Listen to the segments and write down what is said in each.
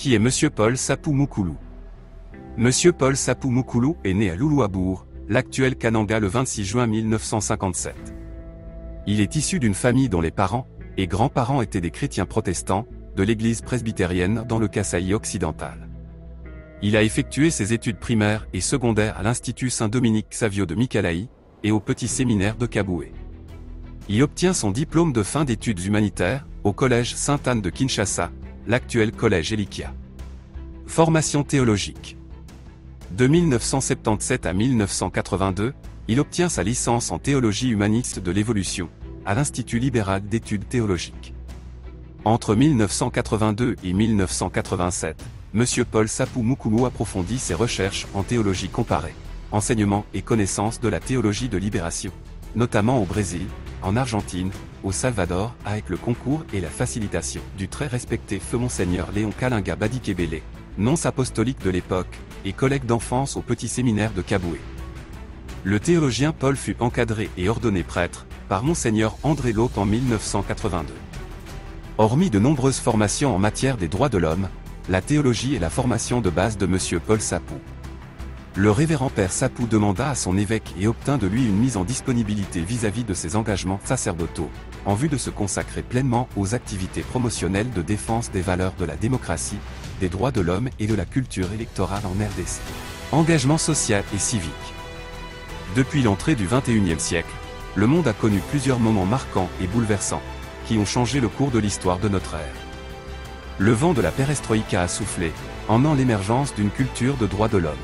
Qui est Monsieur Paul Sapou Moukoulou? Monsieur Paul Sapou Moukoulou est né à Loulouabour, l'actuel Kananga le 26 juin 1957. Il est issu d'une famille dont les parents et grands-parents étaient des chrétiens protestants, de l'église presbytérienne dans le Kasaï occidental. Il a effectué ses études primaires et secondaires à l'Institut Saint-Dominique Savio de Mikalayi et au Petit Séminaire de Kaboué. Il obtient son diplôme de fin d'études humanitaires au Collège Sainte-Anne de Kinshasa, l'actuel Collège Elikia. Formation théologique. De 1977 à 1982, il obtient sa licence en théologie humaniste de l'évolution, à l'Institut libéral d'études théologiques. Entre 1982 et 1987, M. Paul Sapou Moukoulou approfondit ses recherches en théologie comparée, enseignement et connaissance de la théologie de libération, notamment au Brésil, en Argentine, au Salvador, avec le concours et la facilitation du très respecté feu Monseigneur Léon Kalinga Badikebele, nonce apostolique de l'époque, et collègue d'enfance au Petit Séminaire de Kaboué. Le théologien Paul fut encadré et ordonné prêtre par Monseigneur André Lhote en 1982. Hormis de nombreuses formations en matière des droits de l'homme, la théologie est la formation de base de M. Paul Sapou. Le révérend père Sapou demanda à son évêque et obtint de lui une mise en disponibilité vis-à-vis de ses engagements sacerdotaux, en vue de se consacrer pleinement aux activités promotionnelles de défense des valeurs de la démocratie, des droits de l'homme et de la culture électorale en RDC. Engagement social et civique. Depuis l'entrée du XXIe siècle, le monde a connu plusieurs moments marquants et bouleversants, qui ont changé le cours de l'histoire de notre ère. Le vent de la perestroïka a soufflé, emmenant l'émergence d'une culture de droits de l'homme.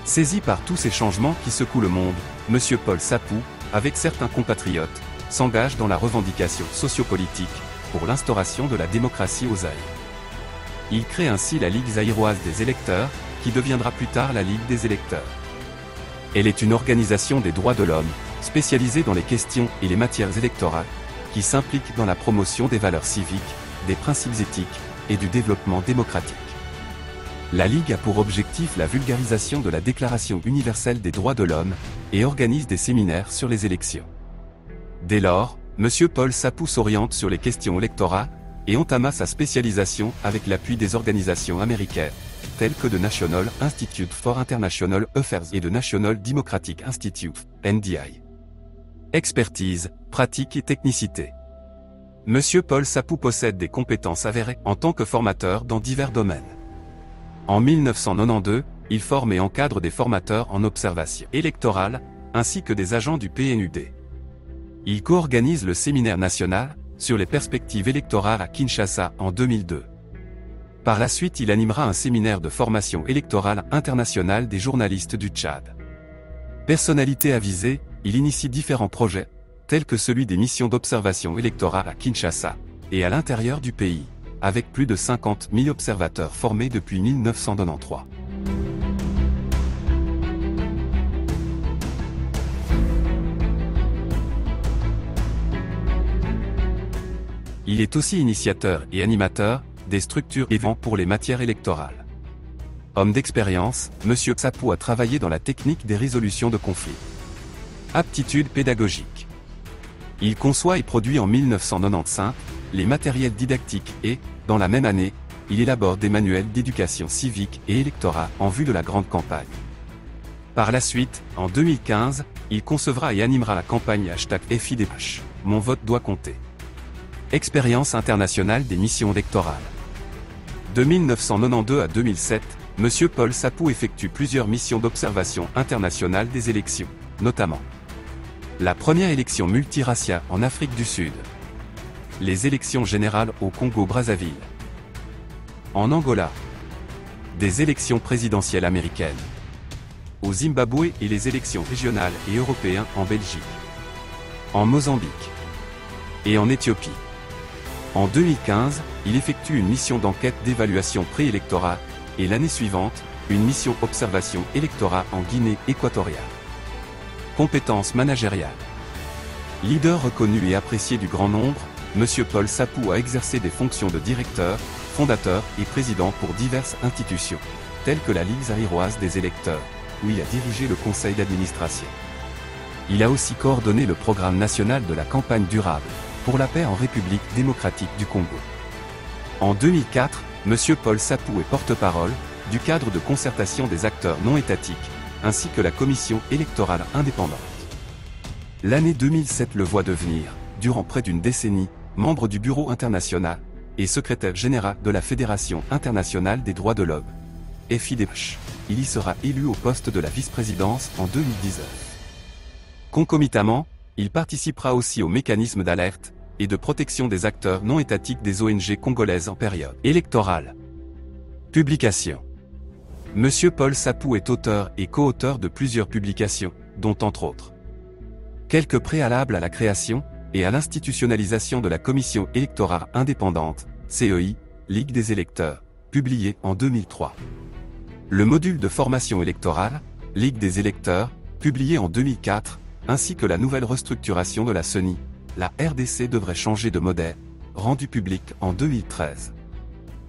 Saisi par tous ces changements qui secouent le monde, M. Paul Sapou, avec certains compatriotes, s'engage dans la revendication sociopolitique pour l'instauration de la démocratie au Zaïre. Il crée ainsi la Ligue zaïroise des électeurs, qui deviendra plus tard la Ligue des électeurs. Elle est une organisation des droits de l'homme, spécialisée dans les questions et les matières électorales, qui s'implique dans la promotion des valeurs civiques, des principes éthiques et du développement démocratique. La Ligue a pour objectif la vulgarisation de la Déclaration universelle des droits de l'homme et organise des séminaires sur les élections. Dès lors, M. Paul Sapou s'oriente sur les questions électorales et entama sa spécialisation avec l'appui des organisations américaines, telles que The National Institute for International Affairs et The National Democratic Institute, NDI. Expertise, pratique et technicité. M. Paul Sapou possède des compétences avérées en tant que formateur dans divers domaines. En 1992, il forme et encadre des formateurs en observation électorale, ainsi que des agents du PNUD. Il co-organise le séminaire national sur les perspectives électorales à Kinshasa en 2002. Par la suite, il animera un séminaire de formation électorale internationale des journalistes du Tchad. Personnalité avisée, il initie différents projets, tels que celui des missions d'observation électorale à Kinshasa et à l'intérieur du pays, avec plus de 50 000 observateurs formés depuis 1993. Il est aussi initiateur et animateur des structures et vents pour les matières électorales. Homme d'expérience, M. Sapou a travaillé dans la technique des résolutions de conflits. Aptitude pédagogique. Il conçoit et produit en 1995 les matériels didactiques et, dans la même année, il élabore des manuels d'éducation civique et électorale en vue de la grande campagne. Par la suite, en 2015, il concevra et animera la campagne #FIDH, Mon vote doit compter. Expérience internationale des missions électorales. De 1992 à 2007, M. Paul Sapou effectue plusieurs missions d'observation internationale des élections, notamment la première élection multiraciale en Afrique du Sud, les élections générales au Congo-Brazzaville, en Angola, des élections présidentielles américaines, au Zimbabwe et les élections régionales et européennes en Belgique, en Mozambique et en Éthiopie. En 2015, il effectue une mission d'enquête d'évaluation préélectorale et l'année suivante, une mission observation électorale en Guinée équatoriale. Compétences managériales. Leader reconnu et apprécié du grand nombre, M. Paul Sapou a exercé des fonctions de directeur, fondateur et président pour diverses institutions, telles que la Ligue zaïroise des électeurs, où il a dirigé le conseil d'administration. Il a aussi coordonné le programme national de la campagne durable pour la paix en République démocratique du Congo. En 2004, Monsieur Paul Sapou est porte-parole du cadre de concertation des acteurs non étatiques, ainsi que la commission électorale indépendante. L'année 2007 le voit devenir, durant près d'une décennie, membre du Bureau international et secrétaire général de la Fédération internationale des droits de l'homme, FIDH. Il y sera élu au poste de la vice-présidence en 2019. Concomitamment, il participera aussi au mécanisme d'alerte et de protection des acteurs non étatiques des ONG congolaises en période électorale. Publication. Monsieur Paul Sapou est auteur et co-auteur de plusieurs publications, dont entre autres quelques préalables à la création et à l'institutionnalisation de la Commission électorale indépendante, CEI, Ligue des électeurs, publié en 2003. Le module de formation électorale, Ligue des électeurs, publié en 2004, ainsi que la nouvelle restructuration de la CENI, la RDC devrait changer de modèle, rendu public en 2013.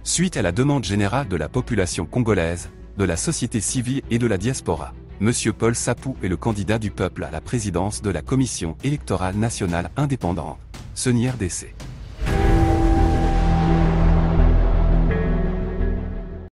Suite à la demande générale de la population congolaise, de la société civile et de la diaspora, Monsieur Paul Sapou est le candidat du peuple à la présidence de la Commission électorale nationale indépendante, CENI RDC.